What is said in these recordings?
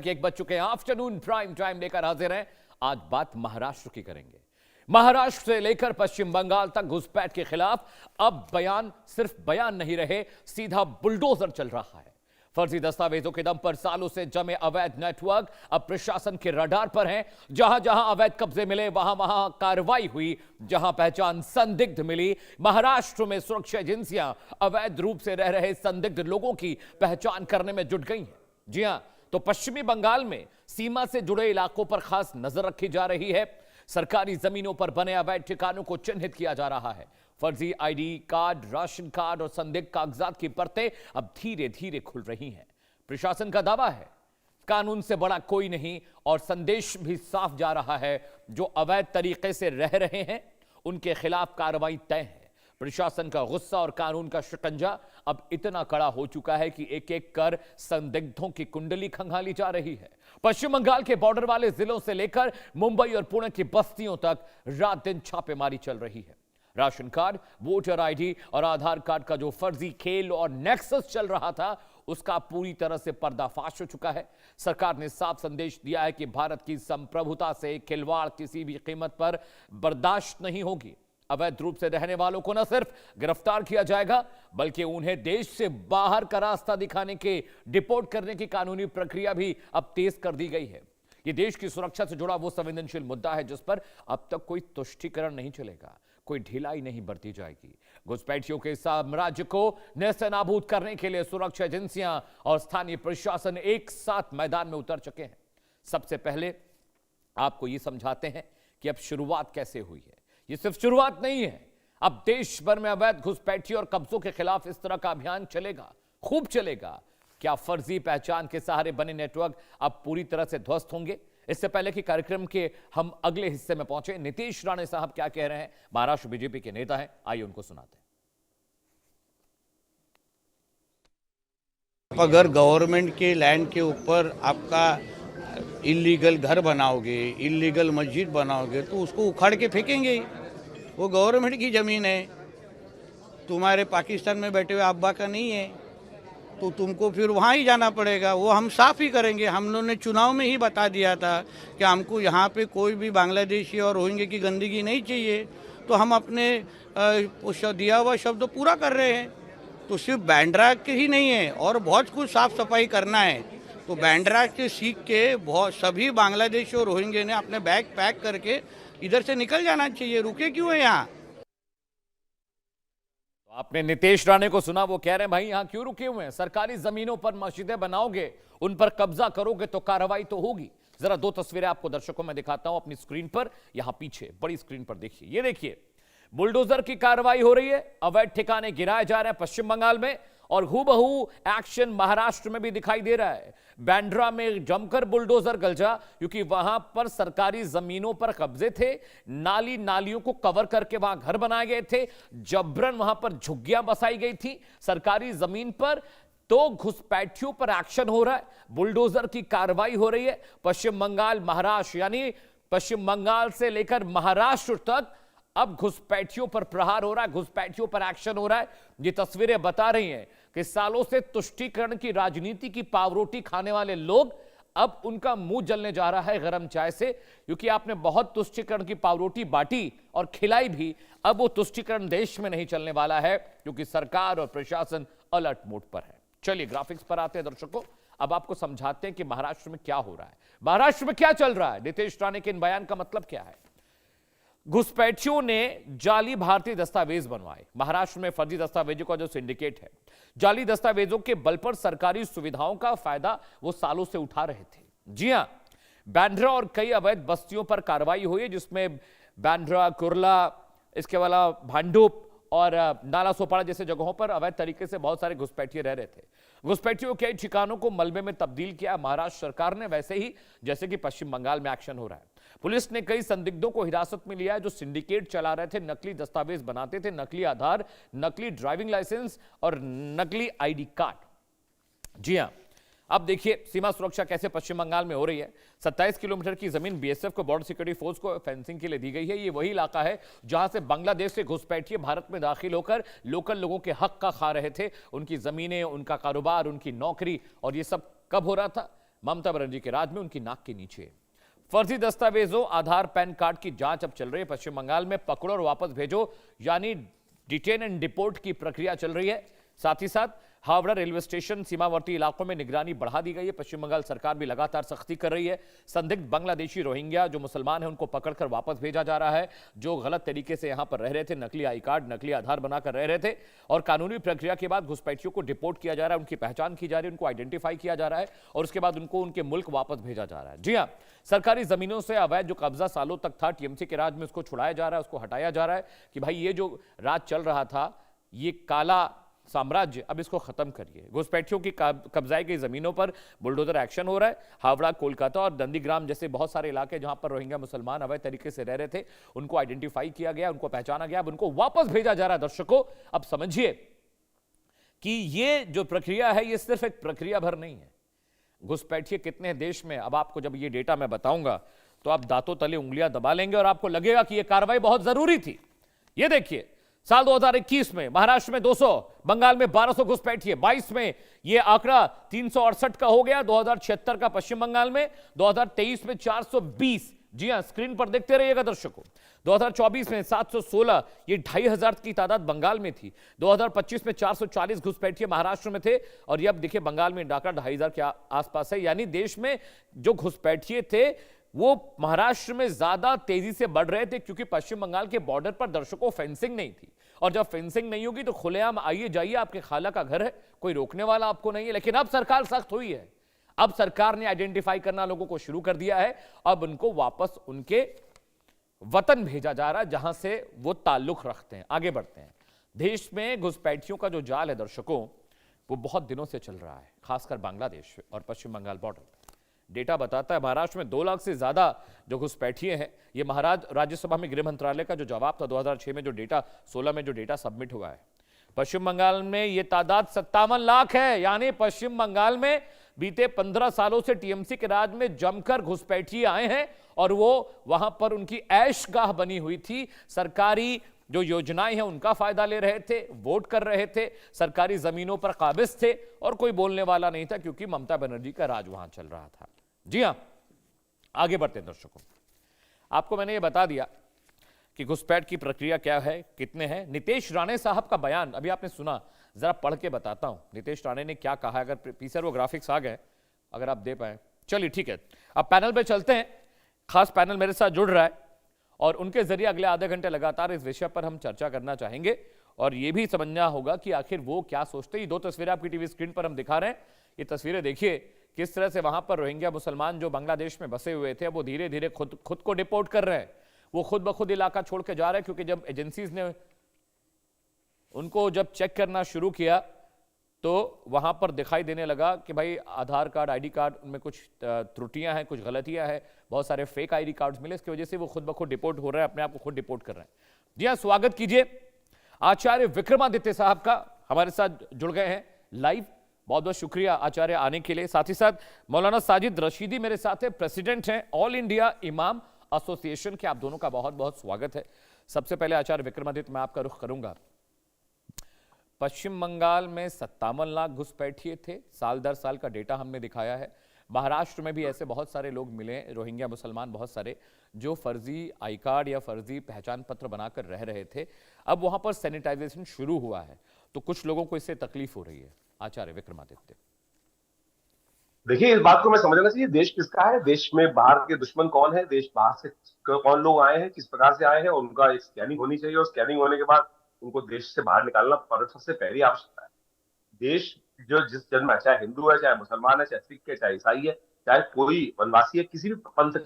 के 1 बज चुके हैं। आफ्टरनून प्राइम टाइम लेकर हाजिर हैं। आज बात महाराष्ट्र की करेंगे। महाराष्ट्र से लेकर पश्चिम बंगाल तक घुसपैठ के खिलाफ अब बयान सिर्फ बयान नहीं रहे, सीधा बुलडोजर चल रहा है। फर्जी दस्तावेजों के दम पर सालों से जमे अवैध नेटवर्क अब प्रशासन के रडार पर हैं। जहां जहां अवैध कब्जे मिले वहां वहां कार्रवाई हुई। जहां पहचान संदिग्ध मिली, महाराष्ट्र में सुरक्षा एजेंसियां अवैध रूप से रह रहे संदिग्ध लोगों की पहचान करने में जुट गई हैं। जी हां, तो पश्चिमी बंगाल में सीमा से जुड़े इलाकों पर खास नजर रखी जा रही है। सरकारी जमीनों पर बने अवैध ठिकानों को चिन्हित किया जा रहा है। फर्जी आईडी कार्ड, राशन कार्ड और संदिग्ध कागजात की परतें अब धीरे धीरे खुल रही हैं। प्रशासन का दावा है कानून से बड़ा कोई नहीं और संदेश भी साफ जा रहा है, जो अवैध तरीके से रह रहे हैं उनके खिलाफ कार्रवाई तय है। प्रशासन का गुस्सा और कानून का शिकंजा अब इतना कड़ा हो चुका है कि एक एक कर संदिग्धों की कुंडली खंगाली जा रही है। पश्चिम बंगाल के बॉर्डर वाले जिलों से लेकर मुंबई और पुणे की बस्तियों तक रात दिन छापेमारी चल रही है। राशन कार्ड, वोटर आईडी और आधार कार्ड का जो फर्जी खेल और नेक्सस चल रहा था, उसका पूरी तरह से पर्दाफाश हो चुका है। सरकार ने साफ संदेश दिया है कि भारत की संप्रभुता से खिलवाड़ किसी भी कीमत पर बर्दाश्त नहीं होगी। अवैध रूप से रहने वालों को न सिर्फ गिरफ्तार किया जाएगा, बल्कि उन्हें देश से बाहर का रास्ता दिखाने के डिपोर्ट करने की कानूनी प्रक्रिया भी अब तेज कर दी गई है। यह देश की सुरक्षा से जुड़ा वो संवेदनशील मुद्दा है जिस पर अब तक कोई तुष्टीकरण नहीं चलेगा, कोई ढिलाई नहीं बरती जाएगी। घुसपैठियों के साम्राज्य को नेस्तनाबूद करने के लिए सुरक्षा एजेंसियां और स्थानीय प्रशासन एक साथ मैदान में उतर चुके हैं। सबसे पहले आपको यह समझाते हैं कि अब शुरुआत कैसे हुई है। यह सिर्फ शुरुआत नहीं है, अब देश भर में अवैध घुसपैठियों और कब्जों के खिलाफ इस तरह का अभियान चलेगा, खूब चलेगा। क्या फर्जी पहचान के सहारे बने नेटवर्क अब पूरी तरह से ध्वस्त होंगे? इससे पहले कि कार्यक्रम के हम अगले हिस्से में पहुंचे, नीतीश राणे साहब क्या कह रहे हैं, महाराष्ट्र बीजेपी के नेता हैं, आइए उनको सुनाते हैं। अगर गवर्नमेंट के लैंड के ऊपर आपका इलीगल घर बनाओगे, इलीगल मस्जिद बनाओगे, तो उसको उखाड़ के फेंकेंगे। वो गवर्नमेंट की जमीन है, तुम्हारे पाकिस्तान में बैठे हुए अब्बा का नहीं है, तो तुमको फिर वहाँ ही जाना पड़ेगा। वो हम साफ ही करेंगे। हम लोगों ने चुनाव में ही बता दिया था कि हमको यहाँ पे कोई भी बांग्लादेशी और रोहिंग्या की गंदगी नहीं चाहिए, तो हम अपने दिया हुआ शब्द पूरा कर रहे हैं। तो सिर्फ बांद्रा के ही नहीं है और बहुत कुछ साफ सफाई करना है। तो बांद्रा के सीख के बहुत सभी बांग्लादेशी और रोहिंग्या ने अपने बैग पैक करके इधर से निकल जाना चाहिए। रुके क्यों है यहाँ? आपने नीतीश राणे को सुना, वो कह रहे हैं भाई यहां क्यों रुके हुए हैं, सरकारी जमीनों पर मस्जिदें बनाओगे, उन पर कब्जा करोगे तो कार्रवाई तो होगी। जरा 2 तस्वीरें आपको दर्शकों में दिखाता हूं अपनी स्क्रीन पर, यहां पीछे बड़ी स्क्रीन पर देखिए। ये देखिए बुलडोजर की कार्रवाई हो रही है, अवैध ठिकाने गिराए जा रहे हैं पश्चिम बंगाल में, और हूबहू एक्शन महाराष्ट्र में भी दिखाई दे रहा है। बांद्रा में जमकर बुलडोजर गलजा, क्योंकि वहां पर सरकारी जमीनों पर कब्जे थे, नालियों को कवर करके वहां घर बनाए गए थे, जबरन वहां पर झुग्गियां बसाई गई थी सरकारी जमीन पर। तो घुसपैठियों पर एक्शन हो रहा है, बुलडोजर की कार्रवाई हो रही है। पश्चिम बंगाल, महाराष्ट्र, यानी पश्चिम बंगाल से लेकर महाराष्ट्र तक अब घुसपैठियों पर प्रहार हो रहा है, घुसपैठियों पर एक्शन हो रहा है। ये तस्वीरें बता रही हैं कि सालों से तुष्टीकरण की राजनीति की पावरोटी खाने वाले लोग, अब उनका मुंह जलने जा रहा है गरम चाय से, क्योंकि आपने बहुत तुष्टीकरण की पावरोटी बांटी और खिलाई भी। अब वो तुष्टीकरण देश में नहीं चलने वाला है, क्योंकि सरकार और प्रशासन अलर्ट मोड पर है। चलिए ग्राफिक्स पर आते हैं दर्शकों, अब आपको समझाते हैं कि महाराष्ट्र में क्या हो रहा है, महाराष्ट्र में क्या चल रहा है। नीतीश राणे के इन बयान का मतलब क्या है? घुसपैठियों ने जाली भारतीय दस्तावेज बनवाए। महाराष्ट्र में फर्जी दस्तावेजों का जो सिंडिकेट है, जाली दस्तावेजों के बल पर सरकारी सुविधाओं का फायदा वो सालों से उठा रहे थे। जी हां, बांद्रा और कई अवैध बस्तियों पर कार्रवाई हुई है, जिसमें बांद्रा, कुर्ला, इसके अलावा भांडुप और नाला सोपाड़ा जैसे जगहों पर अवैध तरीके से बहुत सारे घुसपैठिए रह रहे थे। घुसपैठियों के ठिकानों को मलबे में तब्दील किया महाराष्ट्र सरकार ने, वैसे ही जैसे कि पश्चिम बंगाल में एक्शन हो रहा है। पुलिस ने कई संदिग्धों को हिरासत में लिया है जो सिंडिकेट चला रहे थे, नकली दस्तावेज बनाते थे, नकली आधार, नकली ड्राइविंग लाइसेंस और नकली आईडी कार्ड। जी हां, अब देखिए सीमा सुरक्षा कैसे पश्चिम बंगाल में हो रही है। 27 किलोमीटर की जमीन बीएसएफ को, बॉर्डर सिक्योरिटी फोर्स को फेंसिंग के लिए दी गई है। ये वही इलाका है जहां से बांग्लादेश से घुसपैठिए भारत में दाखिल होकर लोकल लोगों के हक का खा रहे थे, उनकी जमीनें, उनका कारोबार, उनकी नौकरी। और ये सब कब हो रहा था? ममता बनर्जी के राज में उनकी नाक के नीचे। फर्जी दस्तावेजों, आधार, पैन कार्ड की जांच अब चल रही है पश्चिम बंगाल में। पकड़ो और वापस भेजो यानी डिटेन एंड डिपोर्ट की प्रक्रिया चल रही है। साथ ही साथ हावड़ा रेलवे स्टेशन, सीमावर्ती इलाकों में निगरानी बढ़ा दी गई है। पश्चिम बंगाल सरकार भी लगातार सख्ती कर रही है। संदिग्ध बांग्लादेशी रोहिंग्या जो मुसलमान हैं उनको पकड़कर वापस भेजा जा रहा है। जो गलत तरीके से यहां पर रह रहे थे, नकली आई कार्ड, नकली आधार बनाकर रह रहे थे, और कानूनी प्रक्रिया के बाद घुसपैठियों को डिपोर्ट किया जा रहा है, उनकी पहचान की जा रही है, उनको आइडेंटिफाई किया जा रहा है और उसके बाद उनको उनके मुल्क वापस भेजा जा रहा है। जी हाँ, सरकारी जमीनों से अवैध जो कब्जा सालों तक था टीएमसी के राज में, उसको छुड़ाया जा रहा है, उसको हटाया जा रहा है कि भाई ये जो राज चल रहा था, ये काला साम्राज्य, अब इसको खत्म करिए। घुसपैठियों की कब्जाई गई जमीनों पर बुलडोजर एक्शन हो रहा है। हावड़ा, कोलकाता और नंदीग्राम जैसे बहुत सारे इलाके जहां पर रोहिंग्या मुसलमान अवैध तरीके से रह रहे थे, उनको आइडेंटिफाई किया गया, उनको पहचाना गया, अब उनको वापस भेजा जा रहा है। दर्शकों, अब समझिए कि ये जो प्रक्रिया है, ये सिर्फ एक प्रक्रिया भर नहीं है। घुसपैठिए कितने हैं देश में, अब आपको जब ये डेटा मैं बताऊंगा तो आप दांतों तले उंगलियां दबा लेंगे और आपको लगेगा कि यह कार्रवाई बहुत जरूरी थी। ये देखिए, साल 2021 में महाराष्ट्र में 200, बंगाल में 1200 घुसपैठिए। 22 में यह आंकड़ा 368 का हो गया, 2076 का पश्चिम बंगाल में, 2023 में 420। जी हां, स्क्रीन पर देखते रहिएगा दर्शकों। 2024 में 716, ये 2500 की तादाद बंगाल में थी। 2025 में 440 घुसपैठिए महाराष्ट्र में थे और ये अब देखिए बंगाल में डाका 2500 के आसपास है। यानी देश में जो घुसपैठिए थे वो महाराष्ट्र में ज्यादा तेजी से बढ़ रहे थे, क्योंकि पश्चिम बंगाल के बॉर्डर पर दर्शकों फेंसिंग नहीं थी। और जब फेंसिंग नहीं होगी तो खुलेआम आइए जाइए, आपके खाला का घर है, कोई रोकने वाला आपको नहीं है। लेकिन अब सरकार सख्त हुई है, अब सरकार ने आइडेंटिफाई करना लोगों को शुरू कर दिया है। अब उनको वापस उनके वतन भेजा जा रहा है जहां से वो ताल्लुक रखते हैं। आगे बढ़ते हैं। देश में घुसपैठियों का जो जाल है दर्शकों, वो बहुत दिनों से चल रहा है, खासकर बांग्लादेश और पश्चिम बंगाल बॉर्डर पर। डेटा बताता है महाराष्ट्र में 2 लाख से ज्यादा जो घुसपैठिए हैं। ये महाराज राज्यसभा में गृह मंत्रालय का जो जवाब था 2006 में, जो डेटा 16 में जो डेटा सबमिट हुआ है। पश्चिम बंगाल में ये तादाद 57 लाख है। यानी पश्चिम बंगाल में बीते 15 सालों से टीएमसी के राज में जमकर घुसपैठिए आए हैं और वो वहां पर उनकी ऐशगाह बनी हुई थी। सरकारी जो योजनाएं हैं उनका फायदा ले रहे थे, वोट कर रहे थे, सरकारी जमीनों पर काबिज थे और कोई बोलने वाला नहीं था, क्योंकि ममता बनर्जी का राज वहां चल रहा था। जी हां, आगे बढ़ते हैं दर्शकों। आपको मैंने ये बता दिया कि घुसपैठ की प्रक्रिया क्या है, कितने हैं। नीतीश राणे साहब का बयान अभी आपने सुना, जरा पढ़ के बताता हूं नीतीश राणे ने क्या कहा। अगर पीछे वो ग्राफिक्स आ गए, अगर आप दे पाए। चलिए ठीक है, अब पैनल पे चलते हैं। खास पैनल मेरे साथ जुड़ रहा है और उनके जरिए अगले आधे घंटे लगातार इस विषय पर हम चर्चा करना चाहेंगे और यह भी समझना होगा कि आखिर वो क्या सोचते हैं। ये 2 तस्वीरें आपकी टीवी स्क्रीन पर हम दिखा रहे हैं। ये तस्वीरें देखिए किस तरह से वहां पर रोहिंग्या मुसलमान जो बांग्लादेश में बसे हुए थे, वो धीरे धीरे खुद को डिपोर्ट कर रहे हैं। वो खुद ब खुद इलाका छोड़ के जा रहे हैं, क्योंकि जब एजेंसीज ने उनको जब चेक करना शुरू किया तो वहां पर दिखाई देने लगा कि भाई आधार कार्ड, आईडी कार्ड, उनमें कुछ त्रुटियां हैं, कुछ गलतियां हैं, बहुत सारे फेक आईडी कार्ड्स मिले। इसकी वजह से वो खुद ब खुद डिपोर्ट हो रहे हैं, अपने आप को खुद डिपोर्ट कर रहे हैं। जी हाँ, स्वागत कीजिए आचार्य विक्रमादित्य साहब का, हमारे साथ जुड़ गए हैं लाइव। बहुत बहुत शुक्रिया आचार्य आने के लिए। साथ ही साथ मौलाना साजिद रशीदी मेरे साथ है, प्रेसिडेंट हैं ऑल इंडिया इमाम एसोसिएशन के। आप दोनों का बहुत बहुत स्वागत है। सबसे पहले आचार्य विक्रमादित्य, मैं आपका रुख करूंगा। पश्चिम बंगाल में 57 लाख घुसपैठिए थे, साल दर साल का डेटा हमने दिखाया है। महाराष्ट्र में भी ऐसे बहुत सारे लोग मिले, रोहिंग्या मुसलमान बहुत सारे, जो फर्जी आई कार्ड या फर्जी पहचान पत्र बनाकर रह रहे थे। अब वहां पर सैनिटाइजेशन शुरू हुआ है, तो कुछ लोगों को इससे तकलीफ हो रही है। आचार्य विक्रमादित्य, देखिए, इस बात को मैं समझना चाहिए, देश किसका है, देश में बाहर के दुश्मन कौन है, देश बाहर से कौन लोग आए हैं, किस प्रकार से आए हैं, उनका एक स्कैनिंग होनी चाहिए और स्कैनिंग होने के बाद उनको देश से बाहर निकालना सबसे पहली आवश्यकता है। देश जो जिस जन्म है, चाहे हिंदू है, चाहे मुसलमान है, चाहे सिख है, चाहे ईसाई है, चाहे कोई वनवासी है, किसी भी पंथ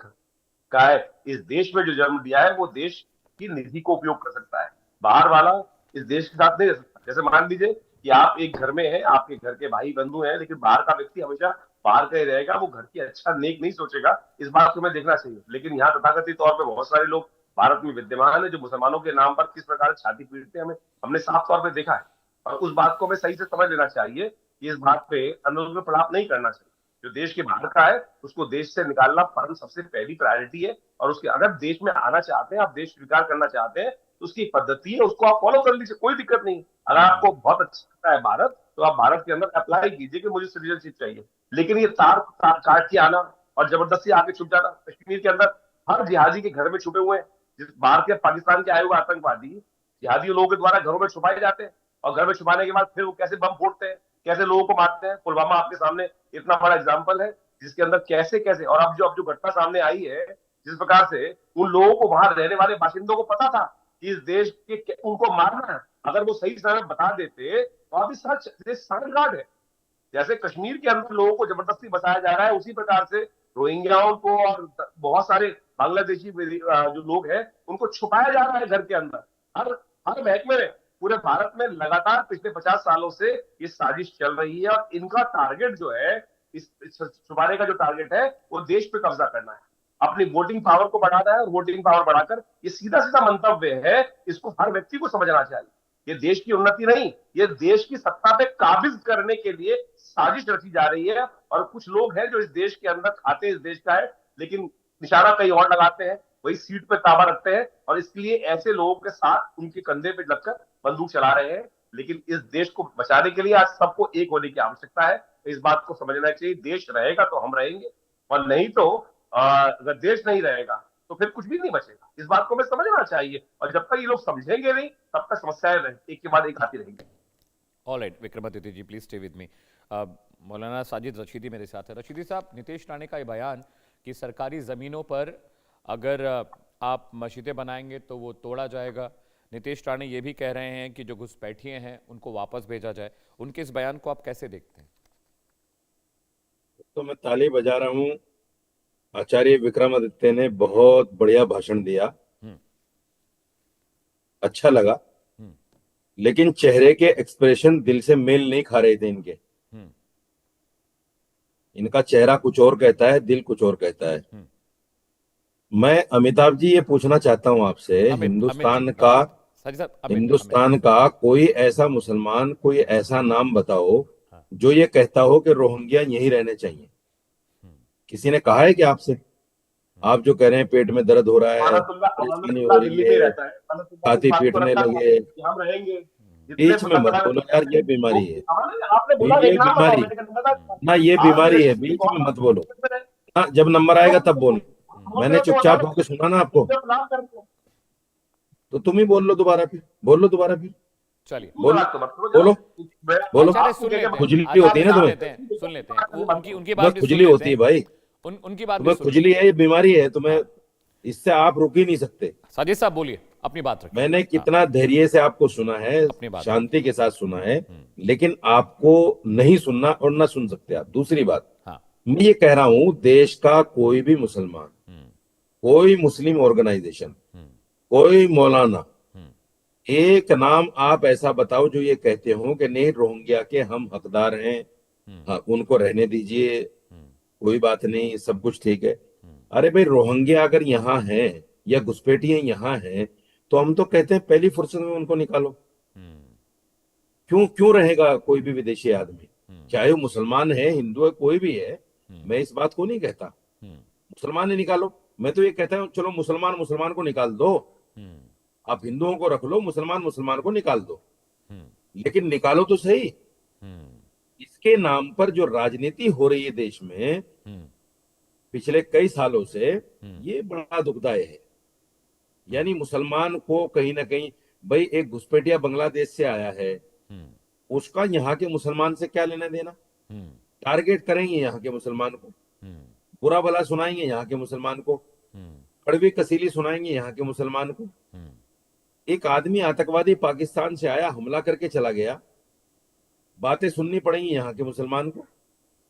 का है, इस देश में जो जन्म दिया है वो देश की निधि को उपयोग कर सकता है। बाहर वाला इस देश के साथ नहीं रह सकता। जैसे मान लीजिए कि आप एक घर में हैं, आपके घर के भाई बंधु हैं, लेकिन बाहर का व्यक्ति हमेशा बाहर का ही रहेगा, वो घर की अच्छा नेक नहीं सोचेगा। इस बात को हमें देखना चाहिए। लेकिन यहाँ तथाकथित तौर पर बहुत सारे लोग भारत में विद्यमान है जो मुसलमानों के नाम पर किस प्रकार छाती पीटते हैं, हमने साफ तौर पर देखा है। और उस बात को हमें सही से समझ लेना चाहिए कि इस बात पे अनुरोध में प्रलाप नहीं करना चाहिए। जो देश के बाहर का है उसको देश से निकालना परम सबसे पहली प्रायोरिटी है। और उसके अगर देश में आना चाहते हैं, आप देश स्वीकार करना चाहते हैं, तो उसकी पद्धति है, उसको आप फॉलो कर लीजिए, कोई दिक्कत नहीं। अगर आपको बहुत अच्छा लगता है भारत, तो आप भारत के अंदर अप्लाई कीजिए कि मुझे सिटीजनशिप चाहिए। लेकिन ये तार काट के आना और जबरदस्ती आके छुप जाना, कश्मीर के अंदर हर जिहादी के घर में छुपे हुए हैं। जिस बाहर के पाकिस्तान के आए हुए आतंकवादी जिहादी लोगों के द्वारा घरों में छुपाए जाते हैं, और घर में छुपाने के बाद फिर वो कैसे बम फोड़ते हैं, कैसे लोगों को मारते हैं। पुलवामा आपके सामने इतना बड़ा एग्जाम्पल है, जिसके अंदर कैसे कैसे, और अब जो घटना सामने आई है, जिस प्रकार से उन लोगों को, वहां रहने वाले बाशिंदों को पता था कि इस देश के उनको मारना है, अगर वो सही समय बता देते तो अभी सच सांठगांठ है। जैसे कश्मीर के अंदर लोगों को जबरदस्ती बसाया जा रहा है, उसी प्रकार से रोहिंग्याओं को और बहुत सारे बांग्लादेशी जो लोग हैं उनको छुपाया जा रहा है घर के अंदर। हर हर महकमे में पूरे भारत में लगातार पिछले 50 सालों से ये साजिश चल रही है, और इनका टारगेट जो है, इस छुपाने का जो टारगेट है, वो देश पे कब्जा करना है, अपनी वोटिंग पावर को बढ़ाना है। और वोटिंग पावर बढ़ाकर ये सीधा सीधा मंतव्य है, इसको हर व्यक्ति को समझना चाहिए। ये देश की उन्नति नहीं, ये देश की सत्ता पे काबिज करने के लिए साजिश रची जा रही है। और कुछ लोग हैं जो इस देश के अंदर खाते इस देश का है, लेकिन निशाना कहीं और लगाते हैं, वही सीट पे ताबा रखते हैं, और इसके लिए ऐसे लोगों के साथ उनके कंधे पे लगकर बंदूक चला रहे हैं। लेकिन इस देश को बचाने के लिए आज सबको एक होने की आवश्यकता है। इस बात को समझना चाहिए, देश रहेगा तो हम रहेंगे, और नहीं तो अगर देश नहीं रहेगा तो फिर कुछ भी नहीं बचेगा। इस बात को हमें समझना चाहिए, और जब तक ये लोग समझेंगे नहीं, तब तक समस्याएं एक के बाद एक आती रहेंगी। Alright, Vikramaditya ji, please stay with me. Maulana Sajid Rashidi मेरे साथ है। रशीदी साहब, नीतीश राणे का ये बयान कि सरकारी ज़मीनों पर अगर आप मस्जिदें बनाएंगे तो वो तोड़ा जाएगा, नीतीश राणे ये भी कह रहे हैं कि जो घुसपैठिए हैं उनको वापस भेजा जाए, उनके इस बयान को आप कैसे देखते हैं? तो मैं ताली बजा रहा हूँ। आचार्य विक्रमादित्य ने बहुत बढ़िया भाषण दिया, अच्छा लगा, लेकिन चेहरे के एक्सप्रेशन दिल से मेल नहीं खा रहे थे इनके। इनका चेहरा कुछ और कहता है, दिल कुछ और कहता है। मैं अमिताभ जी ये पूछना चाहता हूं आपसे, हिंदुस्तान का कोई ऐसा मुसलमान, कोई ऐसा नाम बताओ जो ये कहता हो कि रोहिंग्या यहीं रहने चाहिए। किसी ने कहा है कि आपसे? आप जो कह रहे हैं पेट में दर्द हो रहा है, परेशानी हो रही है, छाती पीटने लगे, बीच में मत बोलो यार, ये बीमारी है, ये बीमारी ना, ये बीमारी है, बीच में मत बोलो। हाँ, जब नंबर आएगा तब बोलो। मैंने चुपचाप होकर सुना ना आपको, तो तुम ही बोल लो दोबारा, फिर बोल लो दोबारा, फिर चलिए बोलो बोलो बोलो। खुजली होती है ना तुम्हें? सुन लेते हैं उनकी बात, खुजली होती है भाई, उनकी बात तुम्हें खुजली है, ये बीमारी है तुम्हें, इससे आप रुक ही नहीं सकते। साजिद साहब बोलिए, अपनी बात रखिए। मैंने कितना धैर्य से आपको सुना है, शांति के साथ सुना है, लेकिन आपको नहीं सुनना और ना सुन सकते आप। दूसरी बात, मैं ये कह रहा हूं, देश का कोई भी मुसलमान, कोई मुस्लिम ऑर्गेनाइजेशन, कोई मौलाना, एक नाम आप ऐसा बताओ जो ये कहते हो कि नहीं रोहिंग्या के हम हकदार हैं, हाँ उनको रहने दीजिए, कोई बात नहीं, सब कुछ ठीक है। अरे भाई, रोहिंग्या अगर यहाँ है या घुसपैठिए यहाँ हैं, तो हम तो कहते हैं पहली फुर्सत में उनको निकालो। क्यों क्यों रहेगा कोई भी विदेशी आदमी, चाहे वो मुसलमान है, हिंदू है, कोई भी है। मैं इस बात को नहीं कहता मुसलमान ही निकालो, मैं तो ये कहता हूँ चलो मुसलमान मुसलमान को निकाल दो, आप हिंदुओं को रख लो, मुसलमान मुसलमान को निकाल दो, लेकिन निकालो तो सही। इसके नाम पर जो राजनीति हो रही है देश में पिछले कई सालों से, ये बड़ा दुखदायी है। यानी मुसलमान को कहीं ना कहीं, भाई एक घुसपैठिया बांग्लादेश से आया है, उसका यहाँ के मुसलमान से क्या लेना देना? टारगेट करेंगे यहाँ के मुसलमान को, बुरा भला सुनाएंगे यहाँ के मुसलमान को, कड़वी कसीली सुनाएंगे यहाँ के मुसलमान को। एक आदमी आतंकवादी पाकिस्तान से आया, हमला करके चला गया, बातें सुननी पड़ेंगी यहाँ के मुसलमान को।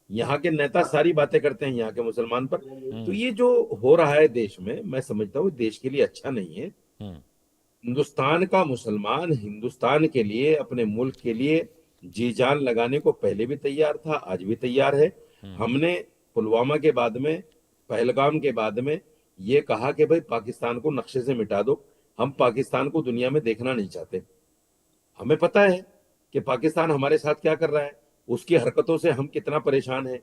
यहाँ के नेता सारी बातें करते हैं यहाँ के मुसलमान पर। तो ये जो हो रहा है देश में, मैं समझता हूँ देश के लिए अच्छा नहीं है। हिंदुस्तान का मुसलमान हिंदुस्तान के लिए, अपने मुल्क के लिए जी जान लगाने को पहले भी तैयार था, आज भी तैयार है। हमने पुलवामा के बाद में, पहलगाम के बाद में ये कहा कि भाई पाकिस्तान को नक्शे से मिटा दो, हम पाकिस्तान को दुनिया में देखना नहीं चाहते। हमें पता है कि पाकिस्तान हमारे साथ क्या कर रहा है, उसकी हरकतों से हम कितना परेशान हैं,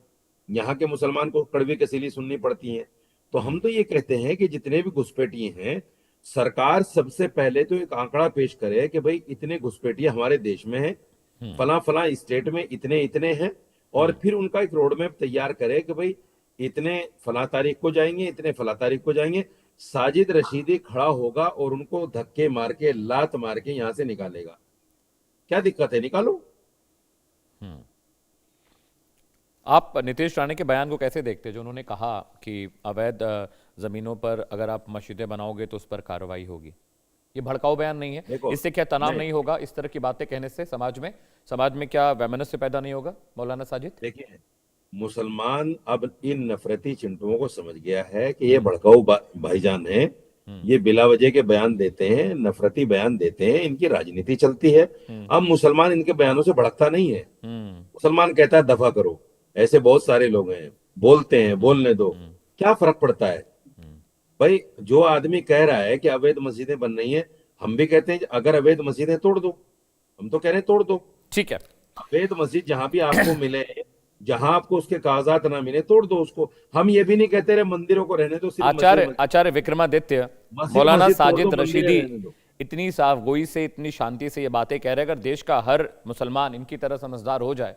यहाँ के मुसलमान को कड़वी कसीली सुननी पड़ती है। तो हम तो ये कहते हैं कि जितने भी घुसपैठिए हैं, सरकार सबसे पहले तो एक आंकड़ा पेश करे कि भाई इतने घुसपैठिए हमारे देश में हैं, फला फला स्टेट में इतने इतने हैं, और फिर उनका एक रोड मैप तैयार करे कि भाई इतने फला तारीख को जाएंगे, इतने फला तारीख को जाएंगे। साजिद रशीदी खड़ा होगा और उनको धक्के मार के, लात मार के यहां से निकालेगा। क्या दिक्कत है, निकालो। आप नीतीश राणे के बयान को कैसे देखते हैं, जो उन्होंने कहा कि अवैध जमीनों पर अगर आप मस्जिदें बनाओगे तो उस पर कार्रवाई होगी? ये भड़काऊ बयान नहीं है? इससे क्या तनाव नहीं होगा इस तरह की बातें कहने से समाज में क्या वैमनस्य पैदा नहीं होगा मौलाना साजिद? देखिए, मुसलमान अब इन नफरती चिंटुओं को समझ गया है कि ये भड़काऊ भाईजान है, ये बिला वजह के बयान देते हैं, नफरती बयान देते हैं, इनकी राजनीति चलती है। अब मुसलमान इनके बयानों से भड़कता नहीं है। मुसलमान कहता है दफा करो। ऐसे बहुत सारे लोग हैं, बोलते हैं, बोलने दो, क्या फर्क पड़ता है भाई? जो आदमी कह रहा है कि अवैध मस्जिदें बन रही हैं, हम भी कहते हैं अगर अवैध मस्जिदें तोड़ दो। हम तो कह रहे हैं तोड़ दो, ठीक है। अवैध मस्जिद जहां भी आपको मिले, जहां आपको उसके कागजात ना मिले, तोड़ दो उसको। हम ये भी नहीं कहते रहे मंदिरों को रहने दो। आचार्य विक्रमादित्य, मौलाना साजिद रशीदी इतनी साफगोई से, इतनी शांति से ये बातें कह रहे हैं, अगर देश का हर मुसलमान इनकी तरह समझदार हो जाए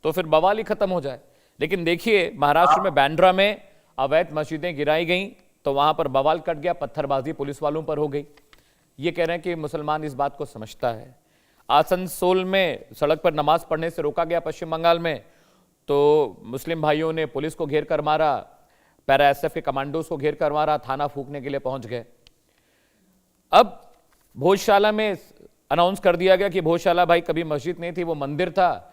तो फिर बवाल ही खत्म हो जाए। लेकिन देखिए, महाराष्ट्र में बांद्रा में अवैध मस्जिदें गिराई गई तो वहां पर बवाल कट गया, पत्थरबाजी पुलिस वालों पर हो गई। ये कह रहे हैं कि मुसलमान इस बात को समझता है। आसनसोल में सड़क पर नमाज पढ़ने से रोका गया पश्चिम बंगाल में, तो मुस्लिम भाइयों ने पुलिस को घेर कर मारा, पैरा एसएफ के कमांडोज को घेर कर मारा, थाना फूंकने के लिए पहुंच गए। अब भोजशाला में अनाउंस कर दिया गया कि भोजशाला भाई कभी मस्जिद नहीं थी, वो मंदिर था।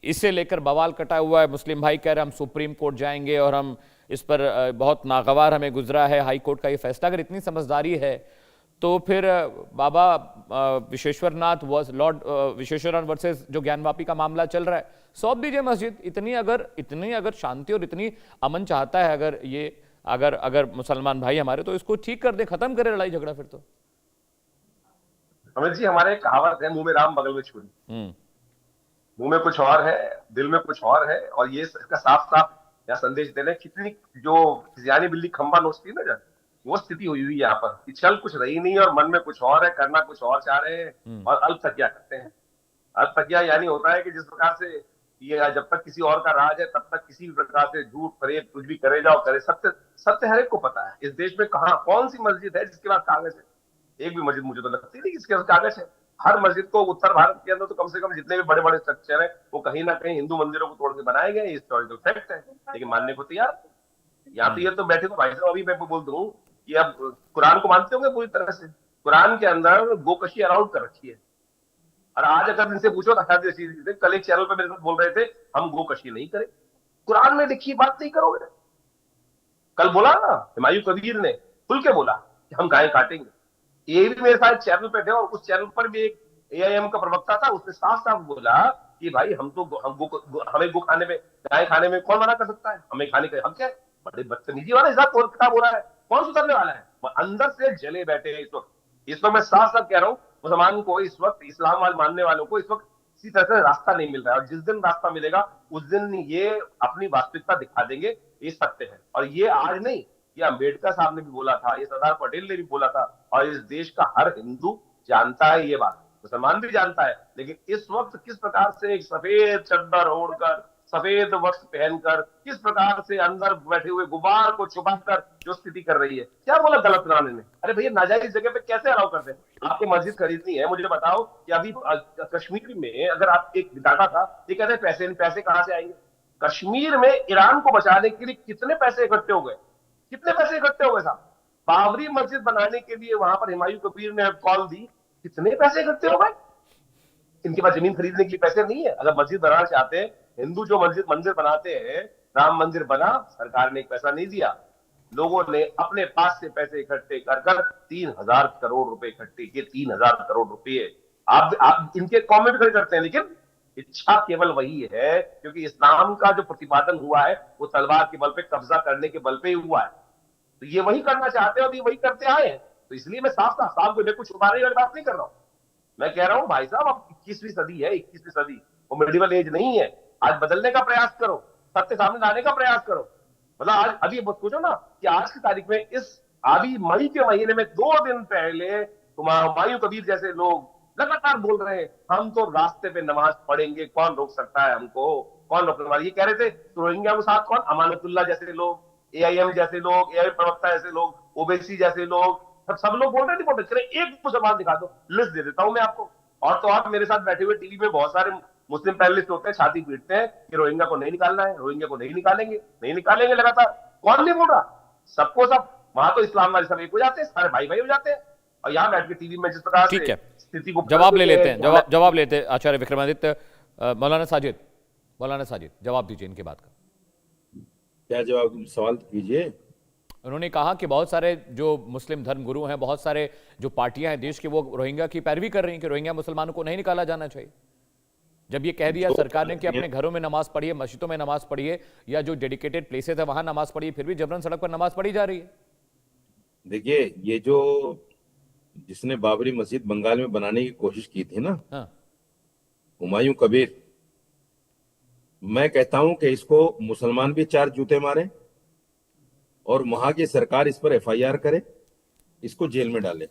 इसे लेकर बवाल कटा हुआ है। मुस्लिम भाई कह रहे हैं हम सुप्रीम कोर्ट जाएंगे और हम इस पर बहुत नागवार हमें गुजरा है हाई कोर्ट का ये फैसला। अगर इतनी समझदारी है तो फिर बाबा विश्वेश्वरनाथ लॉर्ड विश्वेश्वरनाथ वर्सेस जो ज्ञानवापी का मामला चल रहा है, सौंप दीजिए मस्जिद। इतनी अगर शांति और इतनी अमन चाहता है अगर मुसलमान भाई हमारे, तो इसको ठीक कर दे, खत्म करे लड़ाई झगड़ा। फिर तो अमित जी, हमारे कहावत है, मुंह में राम बगल में छुरी। मुंह में कुछ और है, दिल में कुछ और है। और ये इसका साफ साफ यहाँ संदेश दे रहे हैं। कितनी जो सियानी बिल्ली खंबा नोचती है ना, जब वो स्थिति हुई हुई यहाँ पर, चल कुछ रही नहीं और मन में कुछ और है, करना कुछ और चाह रहे हैं और अल्पतकिया करते हैं। अल्पतकिया यानी होता है कि जिस प्रकार से ये जब तक किसी और का राज है तब तक किसी भी प्रकार से झूठ फरेब कुछ भी करे जाओ करे। सत्य हर एक को पता है। इस देश में कौन सी मस्जिद है जिसके पास कागज है? एक भी मस्जिद मुझे तो लगती नहीं जिसके पास कागज है। हर मस्जिद को उत्तर भारत के अंदर तो कम से कम जितने भी बड़े बड़े स्ट्रक्चर है वो कहीं ना कहीं हिंदू मंदिरों को तोड़ के बनाए गए। हिस्टोरिकल फैक्ट है, लेकिन मानने को तैयार। यहाँ तो ये तो बैठे तो भाई साहब, अभी मैं बोल दूं कि अब कुरान को मानते होंगे पूरी तरह से। कुरान के अंदर गोकशी अलाउड कर रखी है। और आज अगर इनसे पूछो, कल एक चैनल पर मेरे साथ बोल रहे थे हम गोकशी नहीं करें। कुरान में लिखी बात नहीं करोगे। कल बोला ना हुमायूं कबीर ने, खुल के बोला कि हम गाय काटेंगे। ये भी मेरे साथ चैनल पे थे और उस चैनल पर भी एक एआईएम का प्रवक्ता था, उसने साफ साफ बोला कि भाई हमें गो खाने में, गाय खाने में कौन मना कर सकता है? हमें खाने का हक है। बड़े बदतमीजी वाला हिसाब किताब हो रहा है। कौन सुधरने वाला है? अंदर से जले बैठे हैं इस वक्त मैं साफ साफ कह रहा हूँ, मुसलमान को इस वक्त, इस्लाम वाले मानने वालों को इस वक्त किसी तरह से रास्ता नहीं मिल रहा है। और जिस दिन रास्ता मिलेगा उस दिन ये अपनी वास्तविकता दिखा देंगे। ये सत्य है। और ये आज नहीं, ये अम्बेडकर साहब ने भी बोला था, ये सरदार पटेल ने भी बोला था, और इस देश का हर हिंदू जानता है ये बात, मुसलमान भी जानता है। लेकिन इस वक्त किस प्रकार से एक सफेद चद्दर ओढ़कर, सफेद वस्त्र पहनकर, किस प्रकार से अंदर बैठे हुए गुबार को छुपाकर जो स्थिति कर रही है। क्या बोला गलत राणे ने? अरे भैया, नाजायज जगह पे कैसे अलाउ करते हैं? आपको मस्जिद खरीदनी है, मुझे बताओ कि अभी कश्मीर में अगर आप एक डाटा था, ये कहते हैं पैसे कहां से आएंगे? कश्मीर में ईरान को बचाने के लिए कितने पैसे इकट्ठे हो गए? कितने पैसे इकट्ठे हो गए साहब? बाबरी मस्जिद बनाने के लिए वहां पर हुमायूं कबीर ने कॉल दी, कितने पैसे इकट्ठे हो गए? इनके पास जमीन खरीदने के लिए पैसे नहीं है। अगर मस्जिद बनाना चाहते हैं, हिंदू जो मंदिर बनाते हैं, राम मंदिर बना, सरकार ने एक पैसा नहीं दिया, लोगों ने अपने पास से पैसे इकट्ठे कर 3,000 करोड़ रुपए इकट्ठे किए। 3,000 करोड़ रुपए आप इनके कौम में भी खड़े करते हैं, लेकिन इच्छा केवल वही है, क्योंकि इस्लाम का जो प्रतिपादन हुआ है वो तलवार के बल पे, कब्जा करने के बल पे ही हुआ है। तो ये वही करना चाहते हैं और ये वही करते आए हैं। तो इसलिए मैं साफ साफ को कुछ छुपाने वाली बात नहीं कर रहा हूं। मैं कह रहा हूं भाई साहब, अब 21वीं सदी है, 21वीं सदी, वो मेडिवल एज नहीं है। आज बदलने का प्रयास करो, सत्य सामने लाने का प्रयास करो। मतलब आज अभी सोचो ना कि आज की तारीख में, इस अभी मई के महीने में 2 दिन पहले हुमायूं कबीर जैसे लोग लगातार बोल रहे हैं हम तो रास्ते पे नमाज पढ़ेंगे, कौन रोक सकता है हमको, कौन रोकने वाला। ये कह रहे थे रोहिंग्या के साथ कौन, अमानतुल्ला जैसे लोग, एआईएम जैसे लोग, एआईएम प्रवक्ता जैसे लोग, ओबीसी जैसे लोग, सब लोग बोल रहे थे। बोल रहे एक मुसलमान दिखा दो, लिस्ट दे देता हूं मैं आपको। और तो आप मेरे साथ बैठे हुए टीवी में बहुत सारे मुस्लिम पैनलिस्ट होते हैं, छाती पीटते हैं कि रोहिंग्या को नहीं निकालना है, रोहिंग्या को नहीं निकालेंगे, नहीं निकालेंगे। लगातार कौन नहीं बोल रहा, सबको सब, वहां तो इस्लाम वाले सब एक हो जाते हैं, सारे भाई भाई हो जाते हैं। और यहाँ बैठ के टीवी में जिस प्रकार ठीक से है, स्थिति को जवाब ले लेते हैं, जवाब लेते हैं आचार्य विक्रमादित्य। मौलाना साजिद जवाब दीजिए इनके बात का। क्या जवाब, सवाल कीजिए। उन्होंने कहा कि बहुत सारे जो मुस्लिम धर्मगुरु हैं, बहुत सारे जो पार्टियां हैं देश की, वो रोहिंग्या की पैरवी कर रही हैं कि रोहिंग्या मुसलमानों को नहीं निकाला जाना चाहिए। जब ये कह दिया सरकार ने कि अपने घरों में नमाज पढ़िए, मस्जिदों में नमाज पढ़िए, या जो डेडिकेटेड प्लेसेस है वहां नमाज पढ़िए, फिर भी जबरन सड़क पर नमाज पढ़ी जा रही है। देखिए, ये जो जिसने बाबरी मस्जिद बंगाल में बनाने की कोशिश की थी ना, हाँ। हुमायूं कबीर, मैं कहता हूं कि इसको मुसलमान भी 4 जूते मारे और वहां की सरकार इस पर एफआईआर करे, इसको जेल में डाले।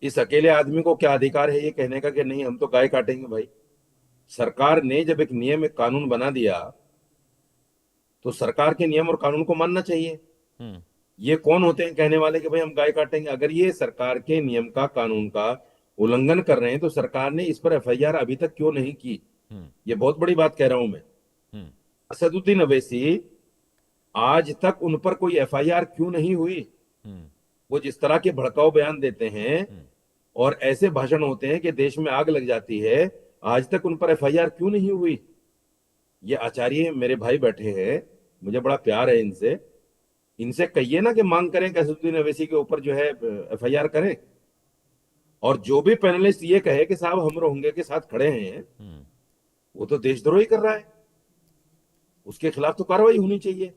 इस अकेले आदमी को क्या अधिकार है ये कहने का कि नहीं हम तो गाय काटेंगे? भाई, सरकार ने जब एक नियम, एक कानून बना दिया तो सरकार के नियम और कानून को मानना चाहिए। ये कौन होते हैं कहने वाले कि भाई हम गाय काटेंगे? अगर ये सरकार के नियम का, कानून का उल्लंघन कर रहे हैं तो सरकार ने इस पर एफआईआर अभी तक क्यों नहीं की? ये बहुत बड़ी बात कह रहा हूं मैं। असदुद्दीन अवैसी, आज तक उन पर कोई एफआईआर क्यों नहीं हुई? वो जिस तरह के भड़काऊ बयान देते हैं और ऐसे भाषण होते हैं कि देश में आग लग जाती है, आज तक उन पर एफआईआर क्यों नहीं हुई? ये आचार्य मेरे भाई बैठे हैं, मुझे बड़ा प्यार है इनसे, इनसे कहिए ना कि मांग करें कि असदुद्दीन अवैसी के ऊपर जो है एफआईआर करें। और जो भी पैनलिस्ट ये कहे कि साहब हम रोहिंग्या के साथ खड़े हैं, वो तो देशद्रोही कर रहा है, उसके खिलाफ तो कार्रवाई होनी चाहिए।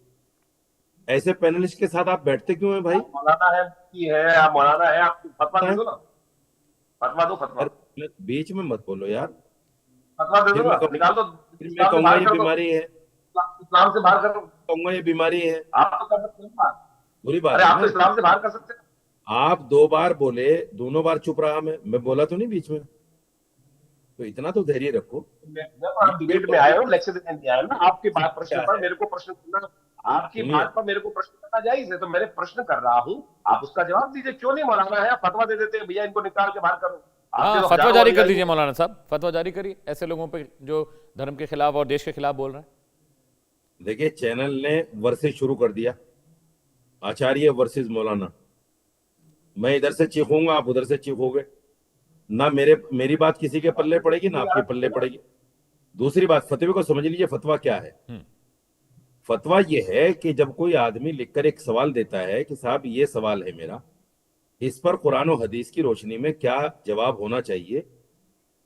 ऐसे पैनलिस्ट के साथ आप बैठते क्यों हैं भाई? मौलाना है कि है, आप मौलाना है, आप फतवा दे दो ना, फतवा दो, फतवा। बीच में मत बोलो यार, फतवा दे दो ना, निकाल दो। फिर मैं कहूंगा ये बीमारी है, इस्लाम से बाहर कर दो, कहूंगा ये बीमारी है। आप तो कर सकते हैं, बुरी बात अरे है आप तो ना। इस्लाम से बाहर कर सकते हैं। आप 2 बार बोले, दोनों बार चुप रहा मैं बोला तो नहीं बीच में, तो इतना तो धैर्य रखो। मैं डिबेट में आया हूँ, लेक्चर देने नहीं आया ना। आपकी बात प्रश्न पर मेरे को प्रश्न करना, आपकी बात पर मेरे को प्रश्न करना जायज है, तो मैंने प्रश्न कर रहा हूँ, आप उसका जवाब दीजिए। क्यों नहीं मौलाना है, आप फतवा दे देते हैं भैया इनको निकाल के बाहर करो। हाँ, फतवा जारी कर दीजिए मौलाना साहब, फतवा जारी करिए ऐसे लोगों पे जो धर्म के खिलाफ और देश के खिलाफ बोल रहे हैं। देखिए, चैनल ने वर्सेस शुरू कर दिया, आचार्य वर्सेस मौलाना। मैं इधर से चीखूंगा, आप उधर से चीखोगे ना। मेरी बात किसी के पल्ले पड़ेगी ना आपके पल्ले पड़ेगी। दूसरी बात, फतवे को समझ लीजिए, फतवा क्या है। फतवा यह है कि जब कोई आदमी लिखकर एक सवाल देता है कि साहब ये सवाल है मेरा, इस पर कुरान और हदीस की रोशनी में क्या जवाब होना चाहिए,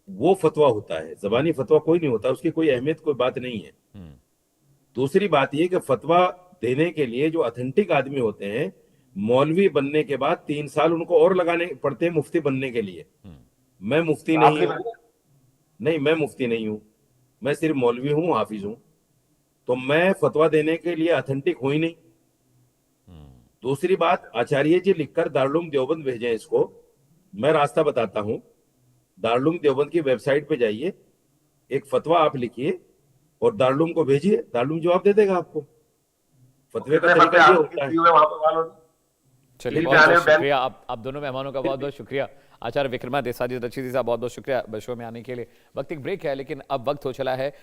वो फतवा होता है। जबानी फतवा कोई नहीं होता, उसकी कोई अहमियत, कोई बात नहीं है। दूसरी बात यह कि फतवा देने के लिए जो ऑथेंटिक आदमी होते हैं, मौलवी बनने के बाद 3 साल उनको और लगाने पड़ते हैं मुफ्ती बनने के लिए। मैं मुफ्ती नहीं हूं, नहीं मैं मुफ्ती नहीं हूं, मैं सिर्फ मौलवी हूं, हाफिज हूं, तो मैं फतवा देने के लिए ऑथेंटिक हूं ही नहीं। दूसरी बात, आचार्य जी लिखकर दारुल देवबंद भेजें इसको, मैं रास्ता बताता हूं। दारुल देवबंद की वेबसाइट पे जाइए, एक फतवा आप लिखिए और दारुल को भेजिए, दारुल जवाब दे देगा आपको। फतवे का तरीका ये होता है। चलिए, बहुत बहुत शुक्रिया आप दोनों मेहमानों का, बहुत बहुत शुक्रिया। आचार्य विक्रमादित्य साजिद रशीदी साहब, बहुत बहुत शुक्रिया शो में आने के लिए। वक्त एक ब्रेक है, लेकिन अब वक्त हो चला है